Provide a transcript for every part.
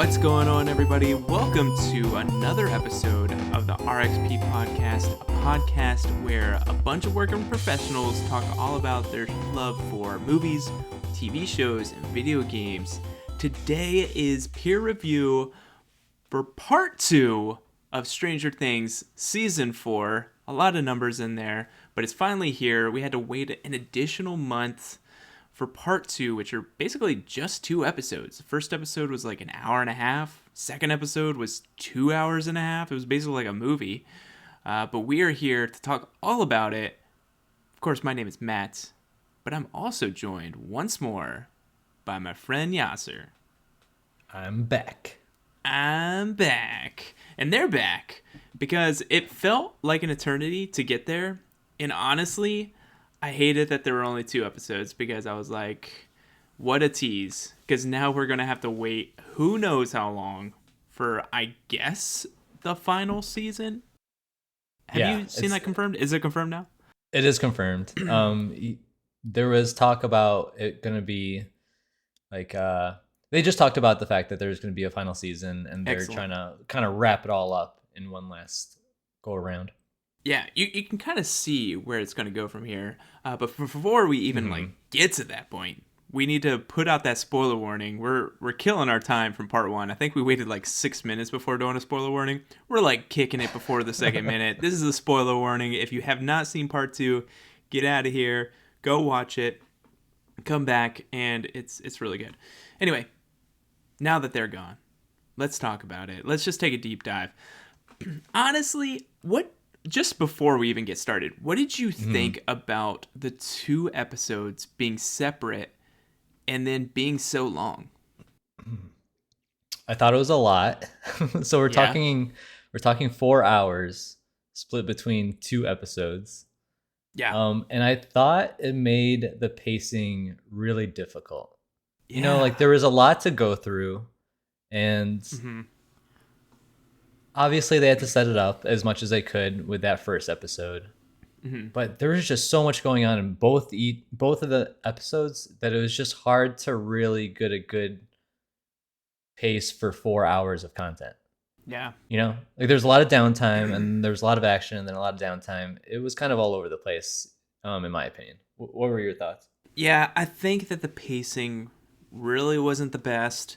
What's going on, everybody? Welcome to another episode of the RXP podcast, a podcast where a bunch of working professionals talk all about their love for movies, TV shows, and video games. Today is peer review for part 2 of Stranger Things Season 4. A lot of numbers in there, but it's finally here. We had to wait an additional month for part 2, which are basically just 2 episodes. The first episode was like an hour and a half. Second episode was 2 hours and a half. It was basically like a movie. But we are here to talk all about it. Of course, my name is Matt, but I'm also joined once more by my friend Yasser. I'm back. And they're back because it felt like an eternity to get there. And honestly, I hated that there were only 2 episodes because I was like, what a tease. Because now we're going to have to wait who knows how long for, I guess, the final season. Have you seen that confirmed? Is it confirmed now? It is confirmed. There was talk about it going to be like, they just talked about the fact that there's going to be a final season and they're trying to kind of wrap it all up in one last go around. Yeah, you can kind of see where it's going to go from here. But before we even get to that point, we need to put out that spoiler warning. We're killing our time from part 1. I think we waited like 6 minutes before doing a spoiler warning. We're like kicking it before the second minute. This is a spoiler warning. If you have not seen part 2, get out of here. Go watch it. Come back, and it's really good. Anyway, now that they're gone, let's talk about it. Let's just take a deep dive. Honestly, just before we even get started, what did you think about the 2 episodes being separate and then being so long? I thought it was a lot. So we're talking 4 hours split between 2 episodes. Yeah. And I thought it made the pacing really difficult. Yeah. You know, like there was a lot to go through, and obviously, they had to set it up as much as they could with that first episode. But there was just so much going on in both of the episodes that it was just hard to really get a good pace for 4 hours of content. Yeah. You know, like there's a lot of downtime and there's a lot of action and then a lot of downtime. It was kind of all over the place, in my opinion. What were your thoughts? Yeah, I think that the pacing really wasn't the best.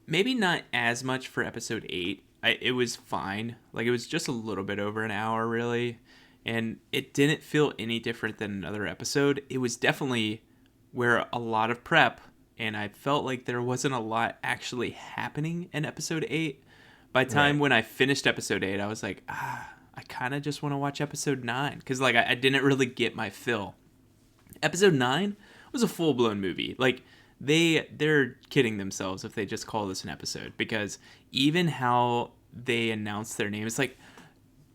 Maybe not as much for episode 8. It was fine. Like, it was just a little bit over an hour, really. And it didn't feel any different than another episode. It was definitely where a lot of prep, and I felt like there wasn't a lot actually happening in episode 8. By the time when I finished episode 8, I was like, I kind of just want to watch episode 9. Because, like, I didn't really get my fill. Episode 9 was a full-blown movie. Like, they're kidding themselves if they just call this an episode, because even how they announce their name, it's like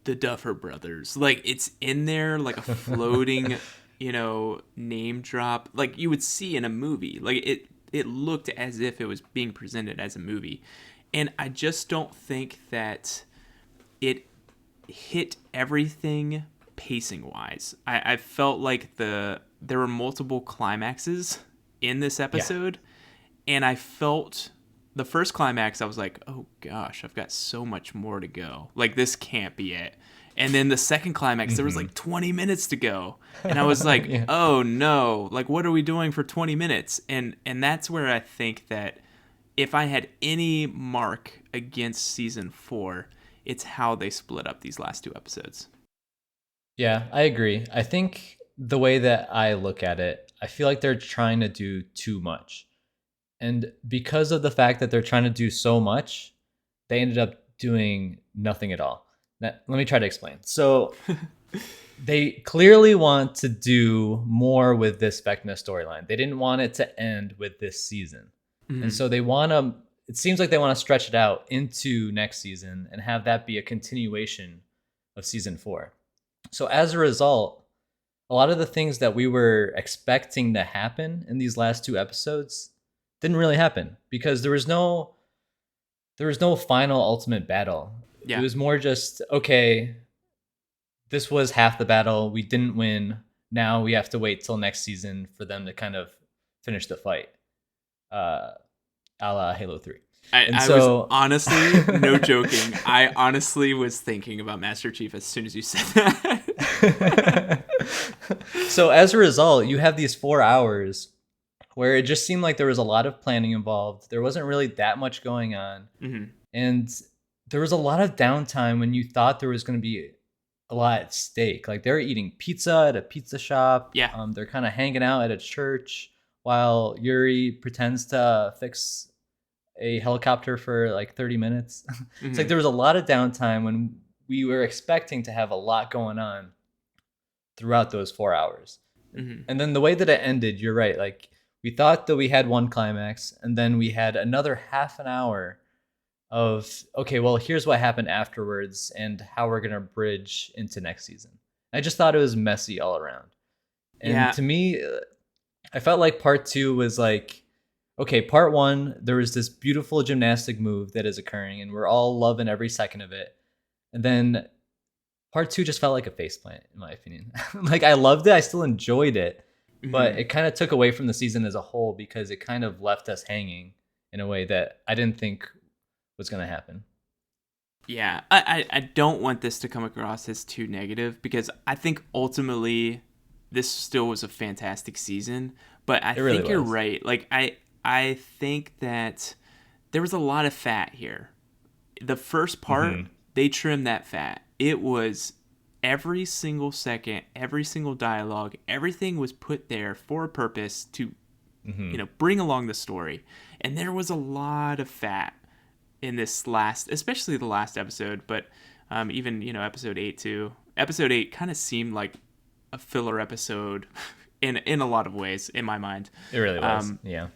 the Duffer brothers. Like, it's in there like a floating, name drop, like you would see in a movie. Like, it looked as if it was being presented as a movie, and I just don't think that it hit everything pacing wise. I felt like there were multiple climaxes in this episode, and I felt the first climax, I was like, oh gosh, I've got so much more to go. Like, this can't be it. And then the second climax, there was like 20 minutes to go. And I was like, oh no, like, what are we doing for 20 minutes? And that's where I think that if I had any mark against season 4, it's how they split up these last 2 episodes. Yeah, I agree. I think the way that I look at it, I feel like they're trying to do too much. And because of the fact that they're trying to do so much, they ended up doing nothing at all. Now, let me try to explain. So they clearly want to do more with this Vecna storyline. They didn't want it to end with this season. And so it seems like they want to stretch it out into next season and have that be a continuation of season 4. So as a result, a lot of the things that we were expecting to happen in these last 2 episodes didn't really happen, because there was no final ultimate battle. It was more just, okay, this was half the battle. We didn't win. Now we have to wait till next season for them to kind of finish the fight. A la Halo 3. And I was so honestly, no joking, I honestly was thinking about Master Chief as soon as you said that. so as a result, you have these 4 hours where it just seemed like there was a lot of planning involved. There wasn't really that much going on. Hmm. And there was a lot of downtime when you thought there was going to be a lot at stake. Like they're eating pizza at a pizza shop. Yeah. They're kind of hanging out at a church while Yuri pretends to fix a helicopter for like 30 minutes. It's like Hmm. there was a lot of downtime when we were expecting to have a lot going on throughout those 4 hours. Hmm. And then the way that it ended, you're right. Like we thought that we had one climax, and then we had another half an hour of okay, well, here's what happened afterwards and how we're gonna bridge into next season. I just thought it was messy all around. And Yeah. to me, I felt like part two was like, okay, part one, there was this beautiful gymnastic move that is occurring, and we're all loving every second of it. And then part two just felt like a faceplant, in my opinion. Like I loved it, I still enjoyed it, but Hmm. it kind of took away from the season as a whole because it kind of left us hanging in a way that I didn't think was gonna happen. Yeah. I don't want this to come across as too negative because I think ultimately this still was a fantastic season. But I It really think you're was. right. Like I think that there was a lot of fat here. The first part, Hmm. they trimmed that fat. It was every single second, every single dialogue, everything was put there for a purpose to, Hmm. bring along the story. And there was a lot of fat in this last, especially the last episode, but even, episode 8 too. Episode 8 kind of seemed like a filler episode in a lot of ways in my mind. It really was. Um, Yeah.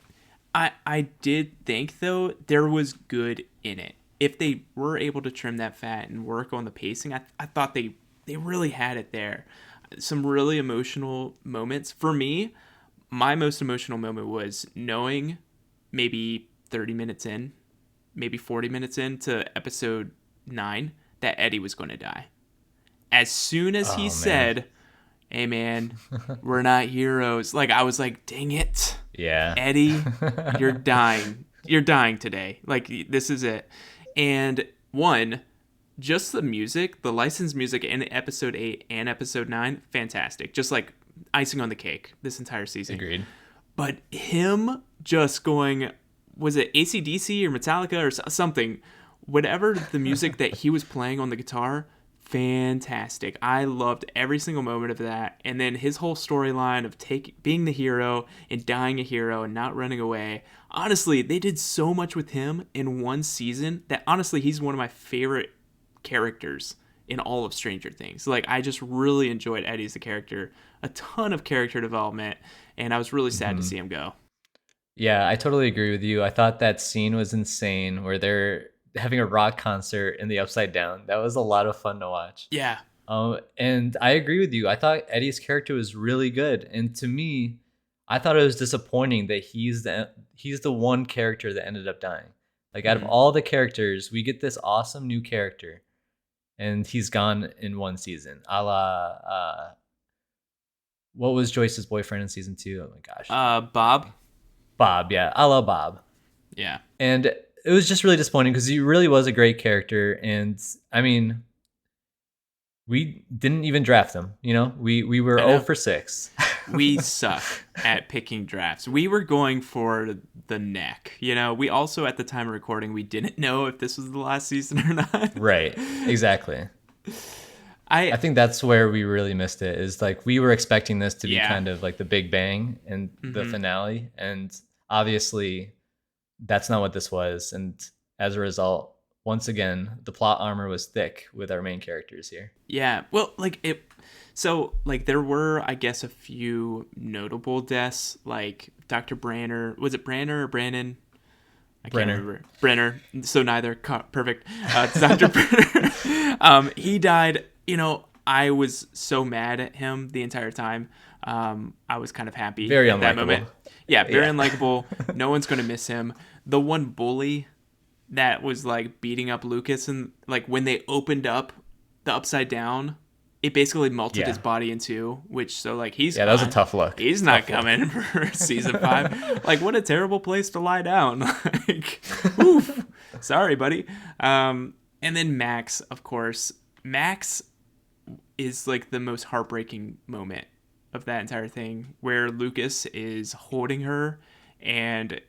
I did think though there was good in it. If they were able to trim that fat and work on the pacing, I thought they really had it there. Some really emotional moments for me. My most emotional moment was knowing maybe 30 minutes in, maybe 40 minutes into episode 9 that Eddie was going to die. As soon as he Oh man. said, "Hey man, we're not heroes." Like I was like, "Dang it. Yeah. Eddie, you're dying. You're dying today. Like this is it." And one, just the music, the licensed music in episode 8 and episode 9, fantastic. Just like icing on the cake this entire season. Agreed. But him just going, was it AC/DC or Metallica or something? Whatever the music that he was playing on the guitar, fantastic. I loved every single moment of that. And then his whole storyline of being the hero and dying a hero and not running away. Honestly, they did so much with him in one season that honestly he's one of my favorite characters in all of Stranger Things. Like I just really enjoyed Eddie as a character. A ton of character development, and I was really sad to Hmm. see him go. Yeah, I totally agree with you. I thought that scene was insane where they're having a rock concert in the Upside Down. That was a lot of fun to watch. Yeah. And I agree with you. I thought Eddie's character was really good, and to me, I thought it was disappointing that he's the one character that ended up dying. Like out of Hmm. all the characters, we get this awesome new character, and he's gone in one season. A la what was Joyce's boyfriend in season two? Oh my gosh, Bob. Bob. Yeah, a la Bob. Yeah. And it was just really disappointing because he really was a great character. And I mean, we didn't even draft him. We were I 0 know. for 6. We suck at picking drafts. We were going for the neck. We also at the time of recording we didn't know if this was the last season or not. Right. Exactly. I I think that's where we really missed it. Is like we were expecting this to be Yeah. kind of like the big bang and the Hmm. finale, and obviously that's not what this was. And as a result, once again, the plot armor was thick with our main characters here. Yeah. Well, like it. So like there were, I guess, a few notable deaths, like Dr. Branner. Was it Branner or Brannon? I can't Brenner. remember. Brenner. So neither. Perfect. It's Dr. Brenner. He died. I was so mad at him the entire time. I was kind of happy Very at that unlikable. moment. Yeah, very Yeah. unlikable. No one's going to miss him. The one bully that was like beating up Lucas and like when they opened up the Upside Down, it basically melted his Yeah. body in two, which so like he's Yeah, that was a gone. tough look. He's not Tough look. coming for season 5. Like, what a terrible place to lie down. Like, oof. Sorry, buddy. And then Max, of course. Max is like the most heartbreaking moment of that entire thing, where Lucas is holding her and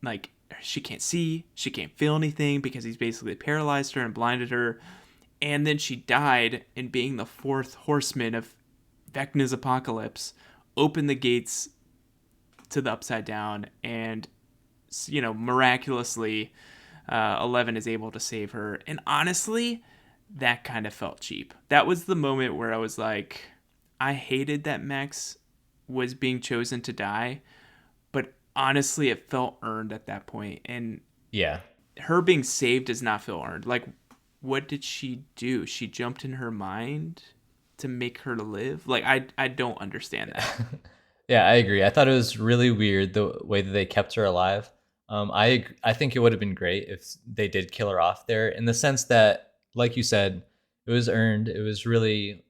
like she can't see, she can't feel anything because he's basically paralyzed her and blinded her. And then she died, and being the fourth horseman of Vecna's apocalypse, opened the gates to the Upside Down, and miraculously, 11 is able to save her. And honestly, that kind of felt cheap. That was the moment where I was like, I hated that Max was being chosen to die, but honestly, it felt earned at that point. And Yeah. her being saved does not feel earned. Like, what did she do? She jumped in her mind to make her live? Like, I don't understand that. Yeah, I agree. I thought it was really weird the way that they kept her alive. I think it would have been great if they did kill her off there, in the sense that, like you said, it was earned. It was really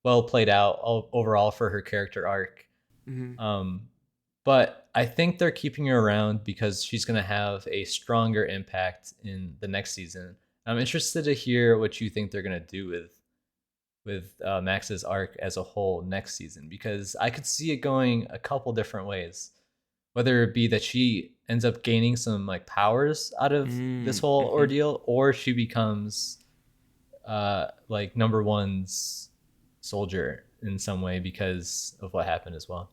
well played out overall for her character arc. Hmm. Um, but I think they're keeping her around because she's going to have a stronger impact in the next season. I'm interested to hear what you think they're going to do with Max's arc as a whole next season, because I could see it going a couple different ways. Whether it be that she ends up gaining some like powers out of this whole Mm-hmm. ordeal, or she becomes like number one's soldier in some way because of what happened as well.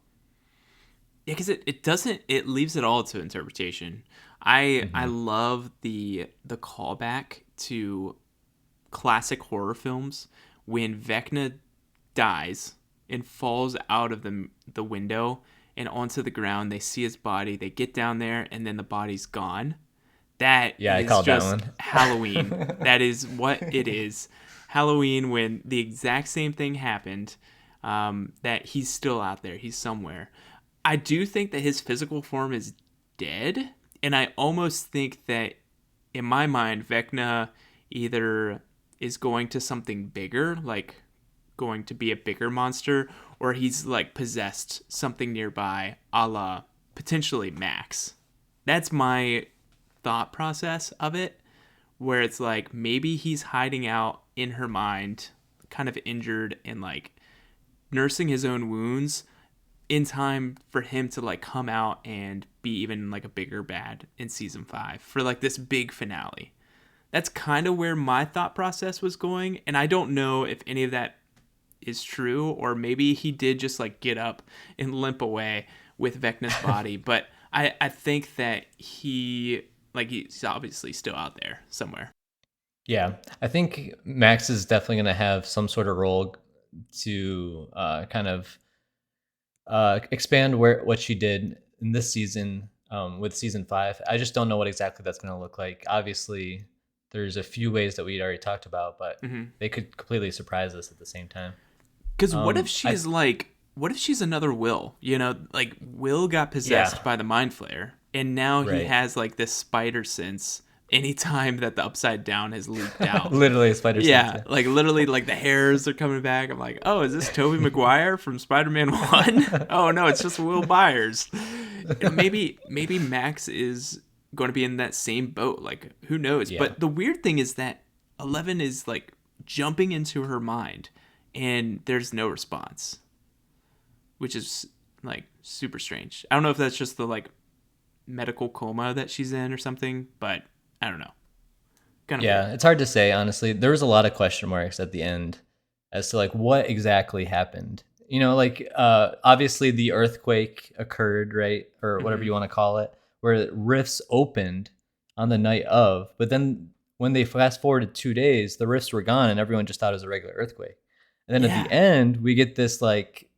Yeah, because it doesn't, it leaves it all to interpretation. I Hmm. love the callback to classic horror films when Vecna dies and falls out of the window and onto the ground. They see his body, they get down there, and then the body's gone. That Yeah, I is called that just one. Halloween. That is what it is. Halloween, when the exact same thing happened, that he's still out there. He's somewhere. I do think that his physical form is dead, and I almost think that in my mind, Vecna either is going to something bigger, like going to be a bigger monster, or he's like possessed something nearby, a la potentially Max. That's my thought process of it, where it's like maybe he's hiding out in her mind, kind of injured and like nursing his own wounds in time for him to like come out and be even like a bigger bad in season 5 for like this big finale. That's kind of where my thought process was going, and I don't know if any of that is true, or maybe he did just like get up and limp away with Vecna's body. But I think that he's obviously still out there somewhere. Yeah, I think Max is definitely going to have some sort of role to kind of expand where what she did in this season with season 5. I just don't know what exactly that's going to look like. Obviously, there's a few ways that we'd already talked about, but Mm-hmm. they could completely surprise us at the same time. Because I what if she's another Will? Like Will got Yeah, possessed by the Mind Flayer, and now he right. has like this spider sense anytime that the Upside Down has leaked out. Literally a spider sense. Yeah, Yeah, like literally, like the hairs are coming back. I'm like, oh, is this Tobey Maguire from Spider-Man 1? Oh no, it's just Will Byers. Maybe Max is going to be in that same boat. Like, who knows? yeah, But the weird thing is that 11 is like jumping into her mind, and there's no response, which is like super strange. I don't know if that's just the like medical coma that she's in or something, but I don't know. Kind of weird. yeah. It's hard to say, honestly. There was a lot of question marks at the end as to like what exactly happened. Like obviously the earthquake occurred, right, or whatever Hmm. you want to call it, where rifts opened on the night of, but then when they fast forwarded 2 days, the rifts were gone and everyone just thought it was a regular earthquake. And then at the Yeah. end, we get this like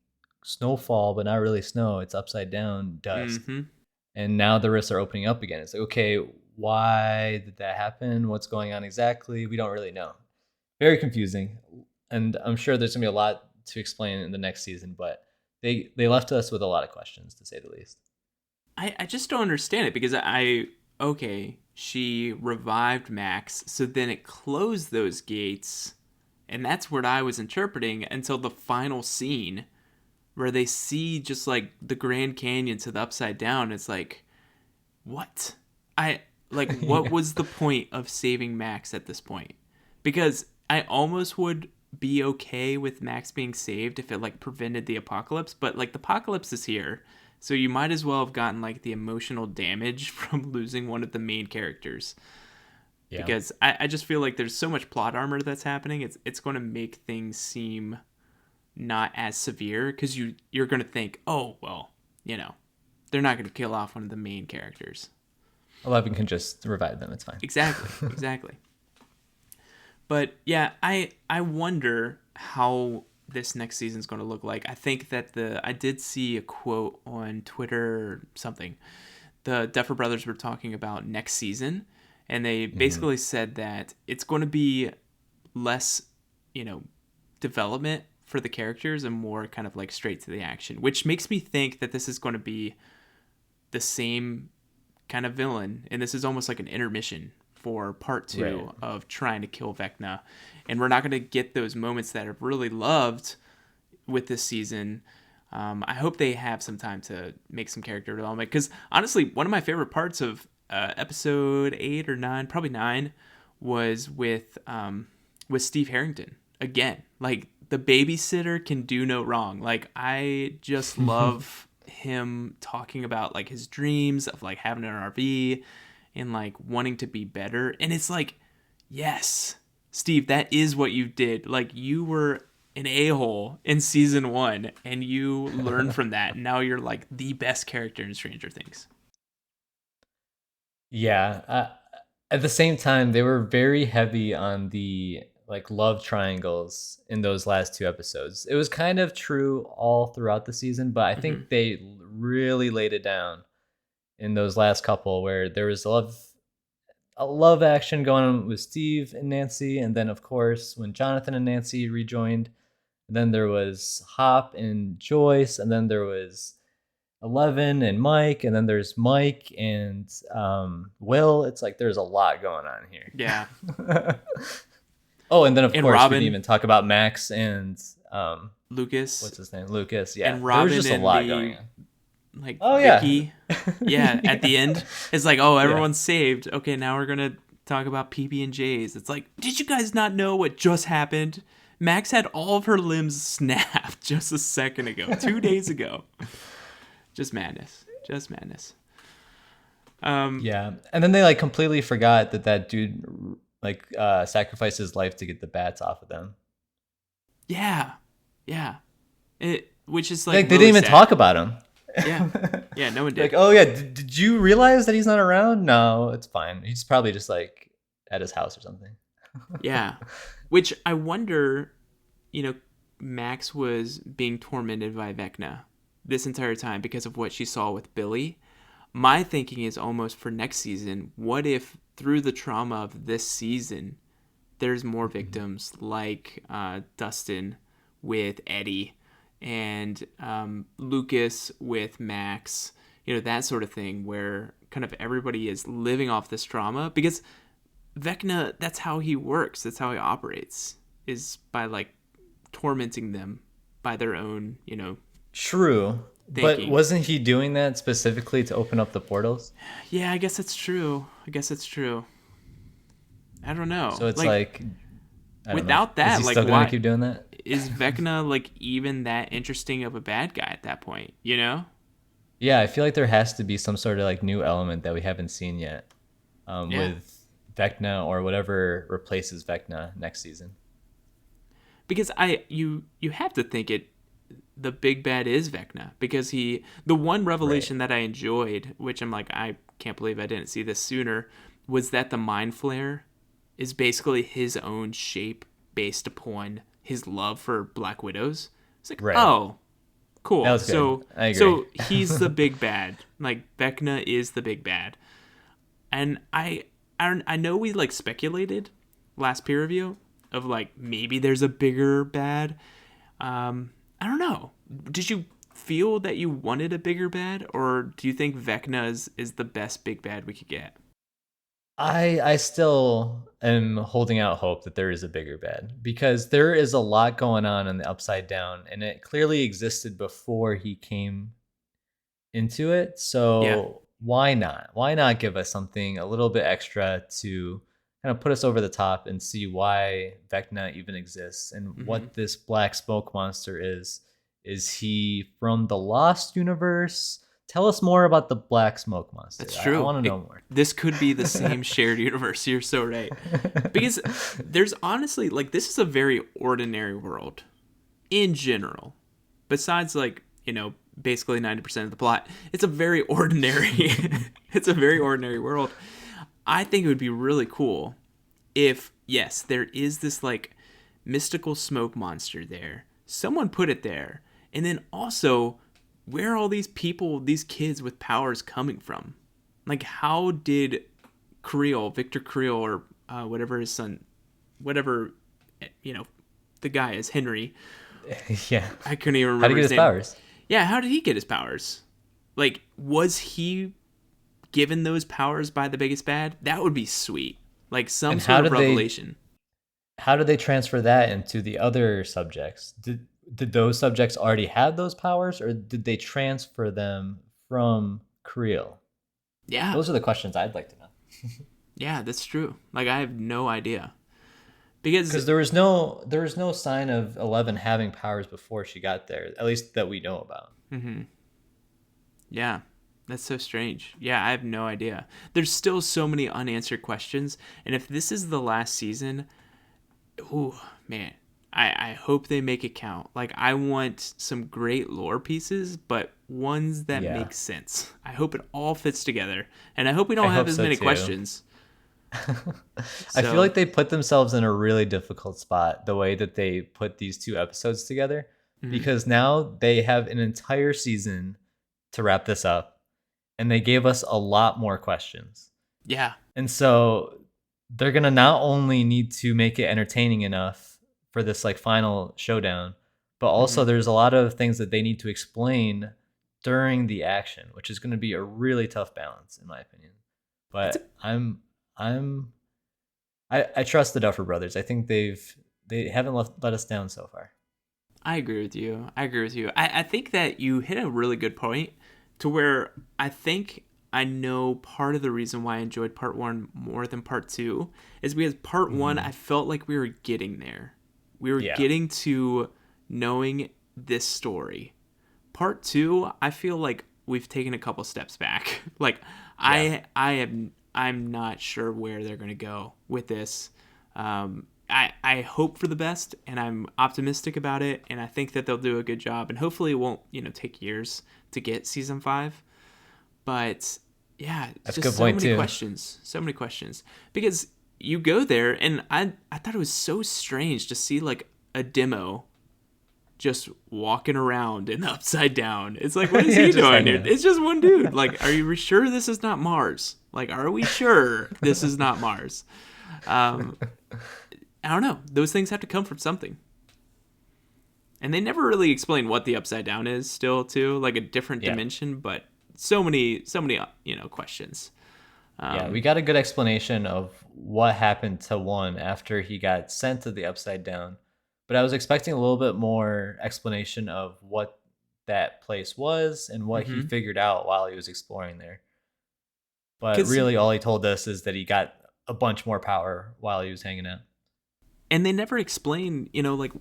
snowfall, but not really snow. It's upside down dust, Hmm. and now the rifts are opening up again. It's like, okay, why did that happen? What's going on exactly? We don't really know. Very confusing, and I'm sure there's gonna be a lot to explain in the next season. But they left us with a lot of questions, to say the least. I just don't understand it because okay, she revived Max, so then it closed those gates, And that's what I was interpreting until the final scene where they see just like the Grand Canyon to the upside down. It's like, what? What Yeah. was the point of saving Max at this point? Because I almost would be okay with Max being saved if it like prevented the apocalypse, but like the apocalypse is here. So you might as well have gotten like the emotional damage from losing one of the main characters. Yeah. Because I just feel like there's so much plot armor that's happening. It's going to make things seem not as severe because you're going to think, oh well, they're not going to kill off one of the main characters. 11 can just revive them. It's fine. Exactly, exactly. But yeah, I wonder how this next season's going to look like. I think that I did see a quote on Twitter or something. The Duffer brothers were talking about next season, and they basically said that it's going to be less, development for the characters and more kind of like straight to the action, which makes me think that this is going to be the same kind of villain, and this is almost like an intermission for part 2 Right. of trying to kill Vecna, and we're not going to get those moments that I've really loved with this season. I hope they have some time to make some character development, because honestly, one of my favorite parts of episode 8 or 9, probably 9, was with Steve Harrington again. Like, the babysitter can do no wrong. Like, I just love him talking about like his dreams of like having an RV and like wanting to be better. And it's like, yes, Steve, that is what you did. Like, you were an a-hole in season 1 and you learned from that. And now you're like the best character in Stranger Things. Yeah. At the same time, they were very heavy on the like love triangles in those last 2 episodes. It was kind of true all throughout the season, but I Mm-hmm. think they really laid it down in those last couple where there was a love action going on with Steve and Nancy, and then of course when Jonathan and Nancy rejoined, and then there was Hop and Joyce, and then there was 11 and Mike, and then there's Mike and Will. It's like there's a lot going on Yeah. here. Oh, and then of And course we didn't Robin, even talk about Max and Lucas, what's his name, Lucas. Yeah, and there was Robin just a and lot going the on. like Oh yeah, Vicky. Yeah, at the end, it's like, oh, yeah. everyone's saved. Okay, now we're gonna talk about PB and J's. It's like, did you guys not know what just happened? Max had all of her limbs snapped just a second ago, 2 days ago. Just madness. Just madness. Yeah, and then they like completely forgot that dude like sacrificed his life to get the bats off of them. Yeah, yeah. Which is Like like they really didn't even sad. talk about him. Yeah, yeah. No one Like, did. oh yeah, did you realize that he's not around? No, it's fine. He's probably just like at his house or something. Yeah. Which I wonder, you know, Max was being tormented by Vecna this entire time because of what she saw with Billy. My thinking is almost for next season, what if through the trauma of this season, there's more victims like Dustin with Eddie and Lucas with Max, that sort of thing, where kind of everybody is living off this trauma because Vecna, that's how he works. That's how he operates, is by like tormenting them by their own, True, but thinking. wasn't he doing that specifically to open up the portals? Yeah, I guess that's true. I don't know. So it's Like, like, I don't know. without Is that, he like, still gonna why keep doing that? is Vecna like even that interesting of a bad guy at that point? You know? Yeah, I feel like there has to be some sort of like new element that we haven't seen yet Yeah. with Vecna or whatever replaces Vecna next season. Because you have to think the big bad is Vecna, because the one Right. revelation that I enjoyed, which I'm like, I can't believe I didn't see this sooner, was that the mind flare is basically his own shape based upon his love for Black Widows. It's like, Right. oh, That cool. was good. So I agree. so he's the big bad. Like, Vecna is the big bad. And I know we like speculated last peer review of like maybe there's a bigger bad. I don't know. Did you feel that you wanted a bigger bad, or do you think Vecna is the best big bad we could get? I still am holding out hope that there is a bigger bad because there is a lot going on in the Upside Down, and it clearly existed before he came into it. Yeah. So why not? Why not give us something a little bit extra to kind of put us over the top and see why Vecna even exists and Hmm. what this black smoke monster is? Is he from the Lost universe? Tell us more about the black smoke monster. That's I true. want to know more. This could be the same shared universe. You're so right. Because there's honestly, like, this is a very ordinary world in general. Besides, like, basically 90% of the plot, it's a very ordinary, it's a very ordinary world. I think it would be really cool if, yes, there is this, like, mystical smoke monster there. Someone put it there. And then also, where are all these people, these kids with powers coming from? Like, how did Victor Creel, or whatever his son, whatever, you know, the guy is, Henry. Yeah. I couldn't even How to remember get his his name. powers? Yeah, how did he get his powers? Like, was he given those powers by the biggest bad? That would be sweet. Like, some And sort of revelation. how did they transfer that into the other subjects? Did those subjects already have those powers, or did they transfer them from Creel? Yeah, Those are the questions I'd like to know. yeah, that's true. Like, I have no idea. Because, Because there was no sign of 11 having powers before she got there, at least that we know about. yeah, that's so strange. Yeah, I have no idea. There's still so many unanswered questions. And if this is the last season, ooh, man, I hope they make it count. Like, I want some great lore pieces, but ones that Yeah, make sense. I hope it all fits together. And I hope we I don't have hope as so many too. questions. I feel So, like they put themselves in a really difficult spot the way that they put these two episodes together mhm. because now they have an entire season to wrap this up and they gave us a lot more questions. Yeah. And so they're going to not only need to make it entertaining enough for this like final showdown, but also Hmm. there's a lot of things that they need to explain during the action, which is going to be a really tough balance in my opinion. It's a, But I trust the Duffer brothers. I think they haven't let us down so far. I agree with you. I agree with you. I think that you hit a really good point to where I think I know part of the reason why I enjoyed part one more than part two is because part one, Hmm. I felt like we were getting there. We were Yeah, getting to knowing this story. Part two, I feel like we've taken a couple steps back. Like, yeah. I'm not sure where they're gonna go with this. I hope for the best, and I'm optimistic about it, and I think that they'll do a good job, and hopefully it won't take years to get season five. But yeah, it's That's a just good point too. so many questions, because you go there, and I thought it was so strange to see like a demo just walking around in the upside down. It's like, what is Yeah, he just doing, hanging dude? out. It's just one dude. Like, are you sure this is not Mars? Like, are we sure this is not Mars? Um, I don't know. Those things have to come from something. And they never really explain what the upside down is still too, like a different Yeah. dimension, but so many, questions. Yeah, we got a good explanation of what happened to one after he got sent to the Upside Down. But I was expecting a little bit more explanation of what that place was and what he Mhm. figured out while he was exploring there. But Cuz really, all he told us is that he got a bunch more power while he was hanging out. and they never explain, like,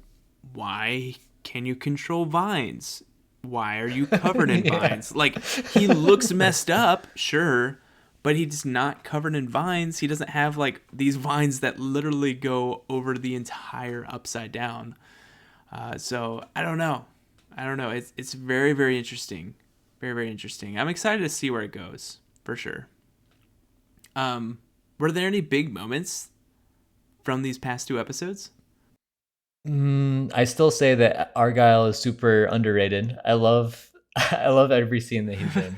why can you control vines? Why are you covered in Yeah. vines? Like, he looks messed up, sure, but he's not covered in vines. He doesn't have like these vines that literally go over the entire upside down. So I don't know. I don't know. It's very very interesting, very very interesting. I'm excited to see where it goes for sure. Um, were there any big moments from these past two episodes? I still say that Argyle is super underrated. I love I love every scene that he's in.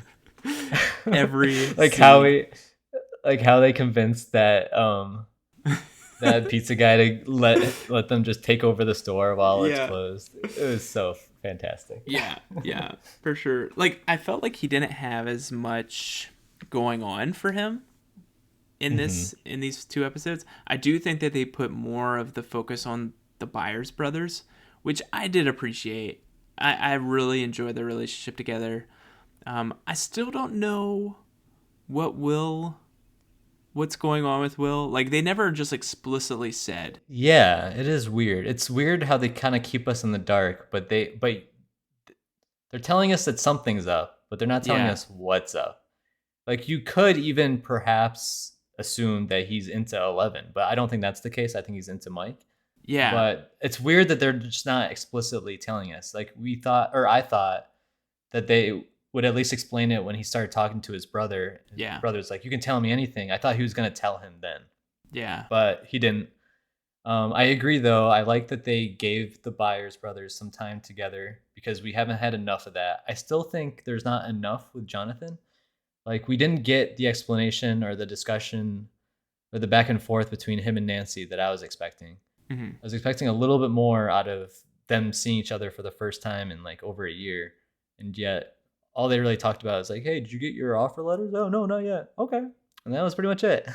Every like how scene. he like how they convinced that pizza guy to let them just take over the store while it's Yeah. closed. It was so fantastic. Yeah, yeah, for sure. Like, I felt like he didn't have as much going on for him. Hmm. in these two episodes. I do think that they put more of the focus on the Byers brothers, which I did appreciate. I really enjoyed their relationship together. I still don't know what Will what's going on with Will. Like they never just explicitly said. Yeah, it is weird. It's weird how they kind of keep us in the dark, but they're telling us that something's up, but they're not telling Yeah. us what's up. Like you could even perhaps assume that he's into 11, but I don't think that's the case. I think he's into Mike. Yeah. But it's weird that they're just not explicitly telling us. Like we thought, or I thought that they would at least explain it when he started talking to his brother. His Yeah. brother's like, "You can tell me anything." I thought he was gonna tell him then, Yeah. but he didn't. I agree, though. I like that they gave the Byers brothers some time together because we haven't had enough of that. I still think there's not enough with Jonathan. Like, we didn't get the explanation or the discussion or the back and forth between him and Nancy that I was expecting. Hmm. I was expecting a little bit more out of them seeing each other for the first time in like over a year. And yet, all they really talked about is like, hey, did you get your offer letters? Oh, no, not yet. Okay. And that was pretty much it.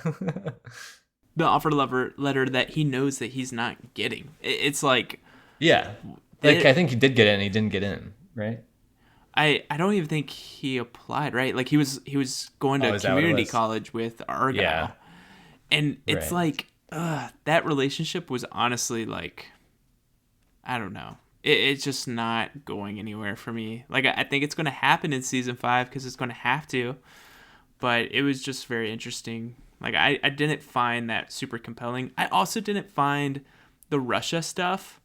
The letter that he knows that he's not getting. It's like Yeah. Like, it, I think he did get in. He didn't get in, right? I don't even think he applied, right? Like he was going Oh, to is that what it community was? college with Yeah. Argyle. And it's Right. like that relationship was honestly like I don't know. It's just not going anywhere for me. Like I think it's going to happen in season 5 cuz it's going to have to, but it was just very interesting. Like I didn't find that super compelling. I also didn't find the Russia stuff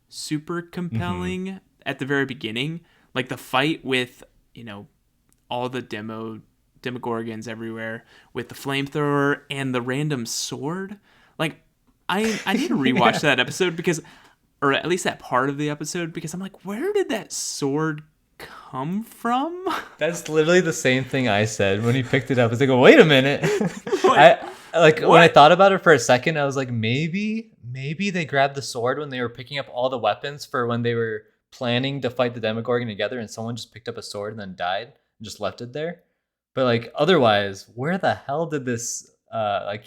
super Hmm. compelling at the very beginning. Like the fight with, all the demogorgons everywhere with the flamethrower and the random sword. Like I need to rewatch Yeah. that episode because or at least that part of the episode because I'm like, where did that sword come from? That's literally the same thing I said when he picked it up. I was like, oh, wait a minute. Like, I like when I what? thought about it for a second, I was like, maybe they grabbed the sword when they were picking up all the weapons for when they were planning to fight the Demogorgon together, and someone just picked up a sword and then died and just left it there. But like otherwise, where the hell did this like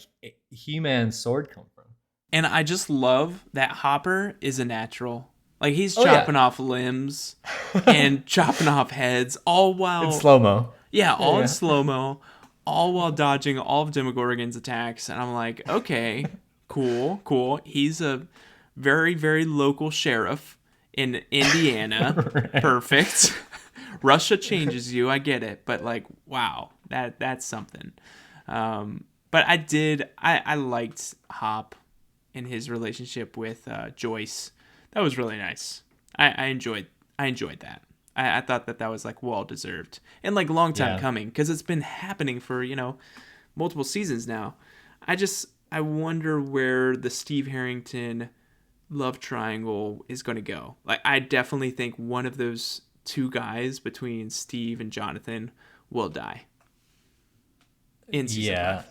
He-Man sword come from? And I just love that Hopper is a natural. Like he's Oh yeah. chopping off limbs and chopping off heads, all In while slow mo. yeah, Yeah, all in yeah. slow mo, all while dodging all of Demogorgon's attacks. And I'm like, okay, cool, cool. He's a very, very local sheriff in Indiana. Right. Perfect. Russia changes you, I get it, but like, wow, that's something. But I liked Hop in his relationship with Joyce. That was really nice. I enjoyed that. I thought that was like well deserved and like long time Yeah. coming because it's been happening for multiple seasons now. I wonder where the Steve Harrington love triangle is going to go. Like I definitely think one of those two guys between Steve and Jonathan will die in season Yeah.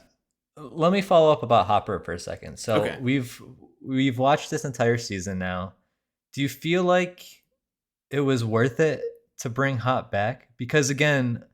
5. Let me follow up about Hopper for a second. So Okay. we've watched this entire season now. Do you feel like it was worth it to bring Hop back? Because again,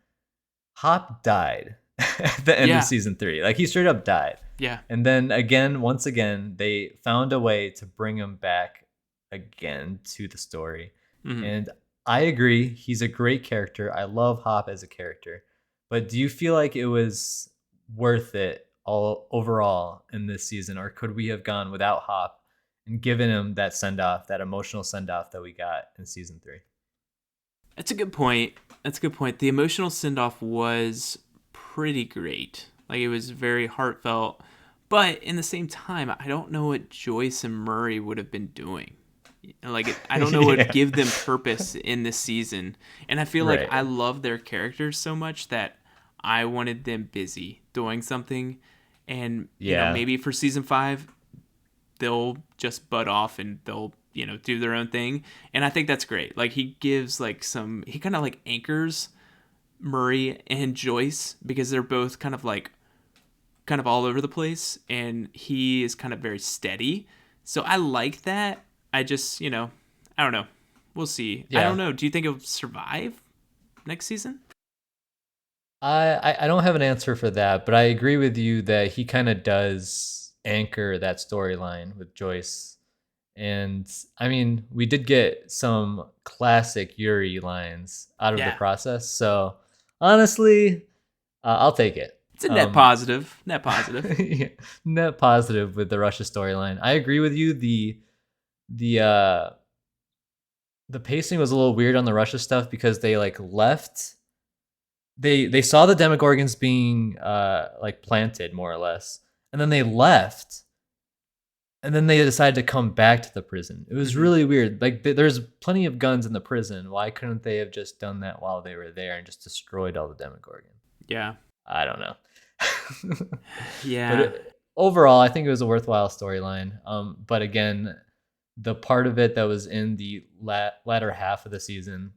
Hop died at the end of Yeah. season 3. Like he straight up died. Yeah. And then again, once again, they found a way to bring him back again to the story. Hmm. And I agree, he's a great character. I love Hop as a character. But do you feel like it was worth it all overall in this season, or could we have gone without Hop and given him that send off, that emotional send off that we got in season 3? That's a good point. That's a good point. The emotional send off was pretty great. Like it was very heartfelt. But in the same time, I don't know what Joyce and Murray would have been doing. Like I don't know what would Yeah. give them purpose in this season. And I feel like I Right. love their characters so much that I wanted them busy doing something. And, Yeah. maybe for season 5, they'll just butt off and they'll do their own thing, and I think that's great. Like he gives like he kind of like anchors Murray and Joyce because they're both kind of all over the place and he is kind of very steady, so I like that. I just I don't know, we'll see. I don't Yeah. know, do you think it'll survive next season? I don't have an answer for that, but I agree with you that he kind of does anchor that storyline with Joyce. And I mean, we did get some classic Yuri lines out of the Yeah, process. So honestly, I'll take it. it's a net positive. Net positive. Yeah, net positive with the Russia storyline. I agree with you. The uh the pacing was a little weird on the Russia stuff because they like left. They saw the Demogorgons being like planted more or less, and then they left, and then they decided to come back to the prison. It was Hmm. really weird. Like there's plenty of guns in the prison. Why couldn't they have just done that while they were there and just destroyed all the Demogorgons? Yeah. I don't know. But Yeah. overall, I think it was a worthwhile storyline. But again, the part of it that was in the latter half of the season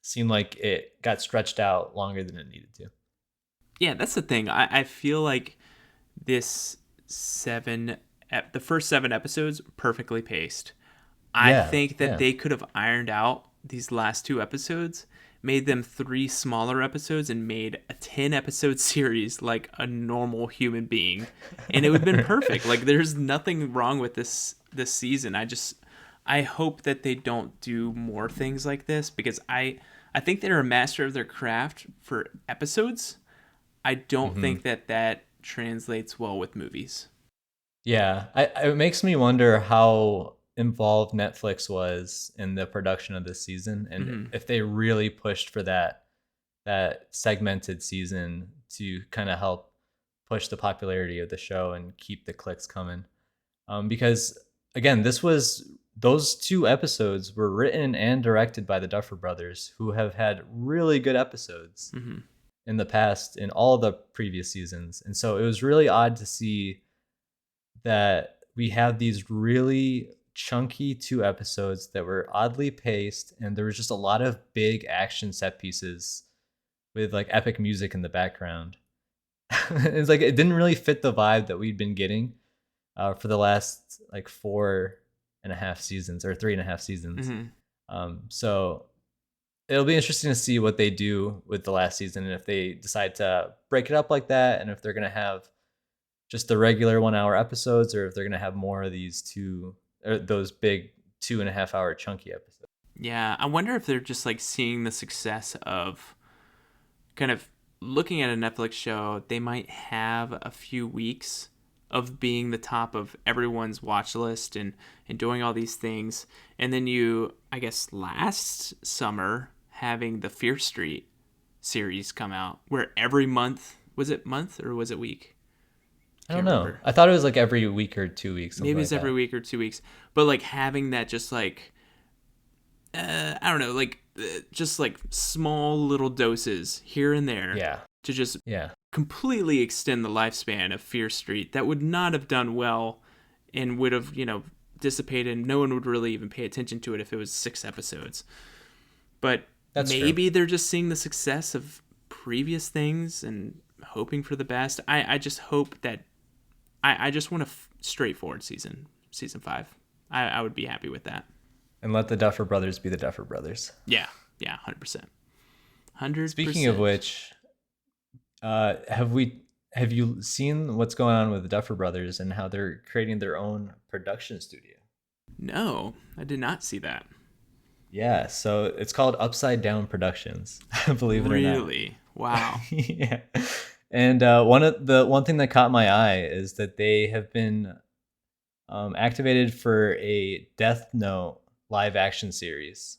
seemed like it got stretched out longer than it needed to. Yeah, that's the thing. I feel like this the first 7 episodes, perfectly paced. I Yeah, think that yeah. they could have ironed out these last 2 episodes, made them 3 smaller episodes, and made a 10 episode series like a normal human being, and it would have been perfect. Like, there's nothing wrong with this season. I hope that they don't do more things like this, because I think they're a master of their craft for episodes. I don't Hmm. think that translates well with movies. Yeah, it makes me wonder how involved Netflix was in the production of this season, and Hmm. if they really pushed for that segmented season to kind of help push the popularity of the show and keep the clicks coming. Because again, those 2 episodes were written and directed by the Duffer brothers, who have had really good episodes Hmm. in the past in all the previous seasons, and so it was really odd to see that we have these really chunky 2 episodes that were oddly paced, and there was just a lot of big action set pieces with like epic music in the background. It's like it didn't really fit the vibe that we'd been getting for the last like 4.5 seasons or 3.5 seasons. Hmm. So it'll be interesting to see what they do with the last season, and if they decide to break it up like that, and if they're gonna have just the regular 1 hour episodes, or if they're gonna have more of these those big 2.5 hour chunky episodes. Yeah, I wonder if they're just like seeing the success of kind of looking at a Netflix show. They might have a few weeks of being the top of everyone's watch list and doing all these things. And then you, I guess, last summer having the Fear Street series come out, where every month, was it month or was it week? I don't Can't know. remember. I thought it was like every week or 2 weeks, something Maybe like it's every that. week or 2 weeks, but like having that just like I don't know, like just like small little doses here and there Yeah, to just yeah, completely extend the lifespan of Fear Street, that would not have done well and would have, dissipated. No one would really even pay attention to it if it was 6 episodes. But that's true. maybe they're just seeing the success of previous things and hoping for the best. I just hope that I just want a straightforward season 5. I would be happy with that. And let the Duffer brothers be the Duffer brothers. Yeah, yeah, 100%. Hundred Speaking of percent. which, have you seen what's going on with the Duffer brothers and how they're creating their own production studio? No, I did not see that. Yeah, so it's called Upside Down Productions, believe it or not. Really? Wow. Yeah. And one thing that caught my eye is that they have been activated for a Death Note live action series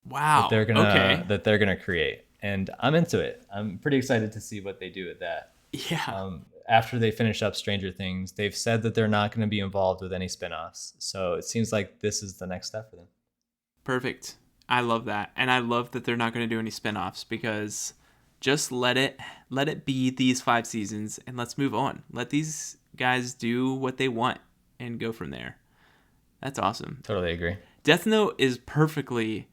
Wow. Okay. that they're gonna create, and I'm into it. I'm pretty excited to see what they do with that. Yeah. After they finish up Stranger Things, they've said that they're not going to be involved with any spin-offs. So it seems like this is the next step for them. Perfect. I love that. And I love that they're not going to do any spin-offs, because just let it be these 5 seasons and let's move on. Let these guys do what they want and go from there. That's awesome. Totally agree. Death Note is perfectly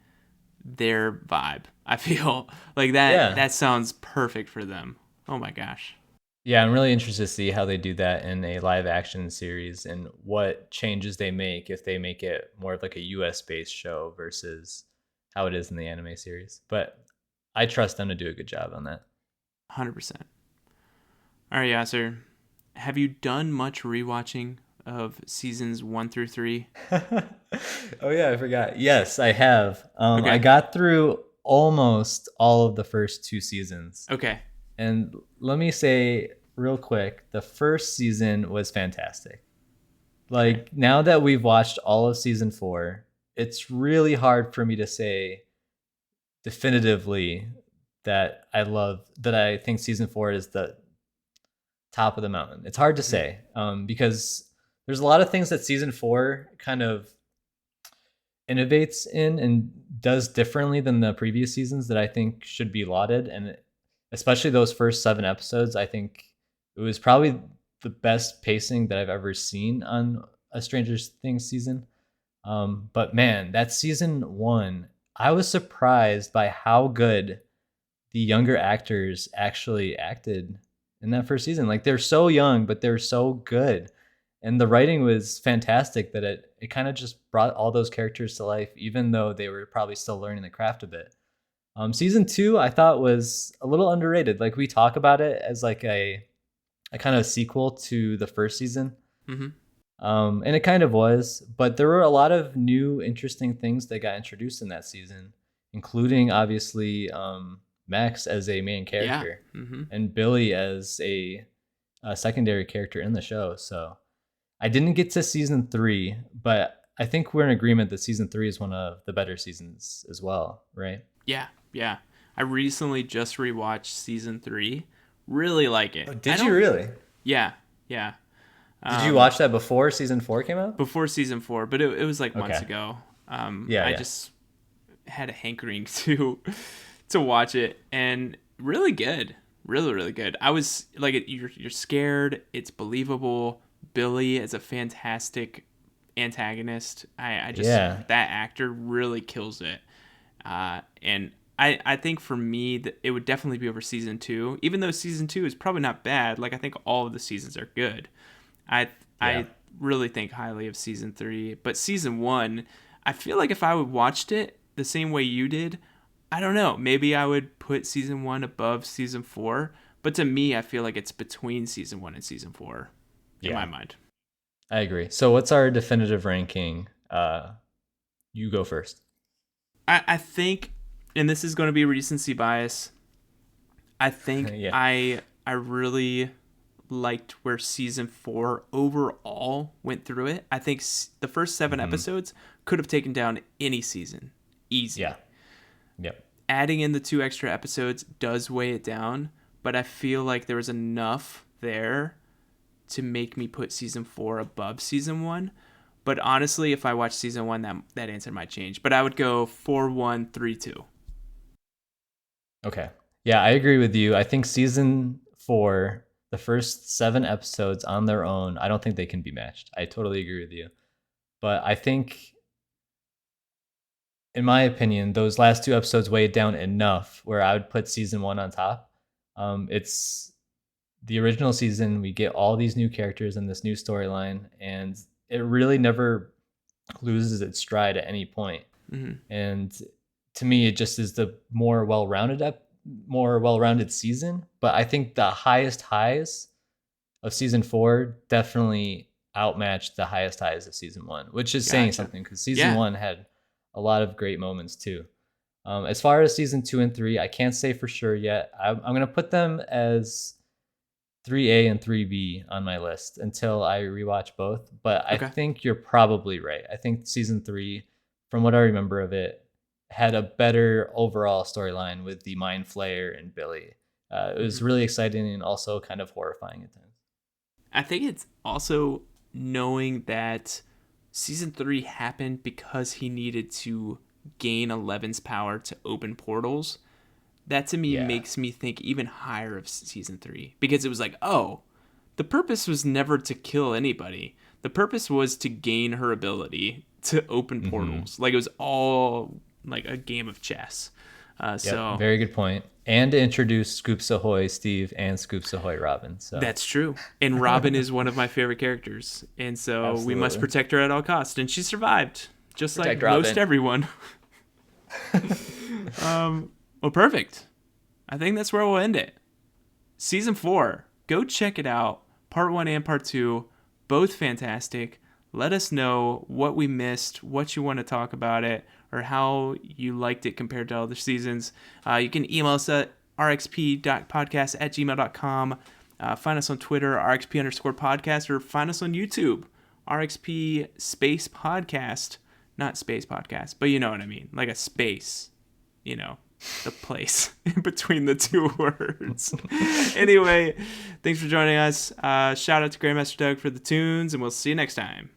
their vibe. I feel like that Yeah. that sounds perfect for them. Oh my gosh. Yeah, I'm really interested to see how they do that in a live action series and what changes they make if they make it more of like a US based show versus how it is in the anime series. But I trust them to do a good job on that. 100%. All right, Yasser. Have you done much rewatching of seasons 1 through 3? Oh yeah, I forgot. Yes, I have. I Okay. got through almost all of the first two seasons. Okay. And let me say real quick, the first season was fantastic. Okay. Like now that we've watched all of season 4, it's really hard for me to say definitively that I think season 4 is the top of the mountain. It's hard to Mhm. say because there's a lot of things that season 4 kind of innovates in and does differently than the previous seasons that I think should be lauded. And especially those first 7 episodes, I think it was probably the best pacing that I've ever seen on a Stranger Things season. But man, that season 1, I was surprised by how good the younger actors actually acted in that first season. Like they're so young, but they're so good. And the writing was fantastic that it kind of just brought all those characters to life, even though they were probably still learning the craft a bit. Season 2, I thought was a little underrated. Like we talk about it as like a kind of sequel to the first season. Mhm. And it kind of was, but there were a lot of new, interesting things that got introduced in that season, including obviously Max as a main Yeah. character Mhm. and Billy as a secondary character in the show. So I didn't get to season 3, but I think we're in agreement that season 3 is one of the better seasons as well, right? Yeah. Yeah. I recently just rewatched season 3. Really like it. Oh, I did you don't. really? Yeah. Yeah. Did you Um, watch that before season 4 came out? before season 4, but it was like months Okay. ago. Yeah, I yeah. just had a hankering to watch it, and really good, really good. I was like, you're scared. It's believable. Billy is a fantastic antagonist. I just Yeah. that actor really kills it, and I think for me that it would definitely be over season 2, even though season 2 is probably not bad. Like I think all of the seasons are good. I Yeah. I really think highly of season 3, but season 1, I feel like if I would watched it the same way you did, I don't know, maybe I would put season 1 above season 4, but to me I feel like it's between season 1 and season 4 in my Yeah. mind. I agree. So what's our definitive ranking? You go first. I think, and this is going to be recency bias, I think Yeah. I really liked where season 4 overall went through it. I think the first 7 Hmm. episodes could have taken down any season easy. Yeah. Yep. Adding in the 2 extra episodes does weigh it down, but I feel like there was enough there to make me put season 4 above season 1. But honestly, if I watch season 1, that answer might change. But I would go 4-1-3-2. Okay. Yeah, I agree with you. I think season 4, the first 7 episodes on their own, I don't think they can be matched. I totally agree with you. But I think, in my opinion, those last 2 episodes weighed down enough where I would put season 1 on top. It's the original season. We get all these new characters and this new storyline, and it really never loses its stride at any point. Mm-hmm. And to me, it just is the more well-rounded season. But I think the highest highs of season 4 definitely outmatched the highest highs of season 1, which is saying Gotcha. something because season Yeah. 1 had a lot of great moments too. As far as season 2 and 3, I can't say for sure yet. I'm going to put them as 3A and 3B on my list until I rewatch both. But I Okay. think you're probably right. I think season 3, from what I remember of it, had a better overall storyline with the Mind Flayer and Billy. It Mm-hmm. was really exciting and also kind of horrifying at times. I think it's also knowing that season 3 happened because he needed to gain Eleven's power to open portals. That to me Yeah. makes me think even higher of season 3 because it was like, oh, the purpose was never to kill anybody. The purpose was to gain her ability to open Mm-hmm. portals. Like it was all like a game of chess. Yep. So Very good point. And to introduce Scoops Ahoy Steve and Scoops Ahoy Robin. So that's true. And Robin is one of my favorite characters. And so we must absolutely. protect her at all costs. And she survived, just Protect like most Robin. everyone. Well, perfect. I think that's where we'll end it. Season 4. Go check it out. Part 1 and Part 2, both fantastic. Let us know what we missed, what you want to talk about it, or how you liked it compared to other seasons. You can email us at rxp.podcast@gmail.com. Find us on Twitter, rxp_podcast, or find us on YouTube, rxp space podcast. Not space podcast, but you know what I mean. Like a space, the place in between the two words. Anyway, thanks for joining us. Shout out to Grandmaster Doug for the tunes, and we'll see you next time.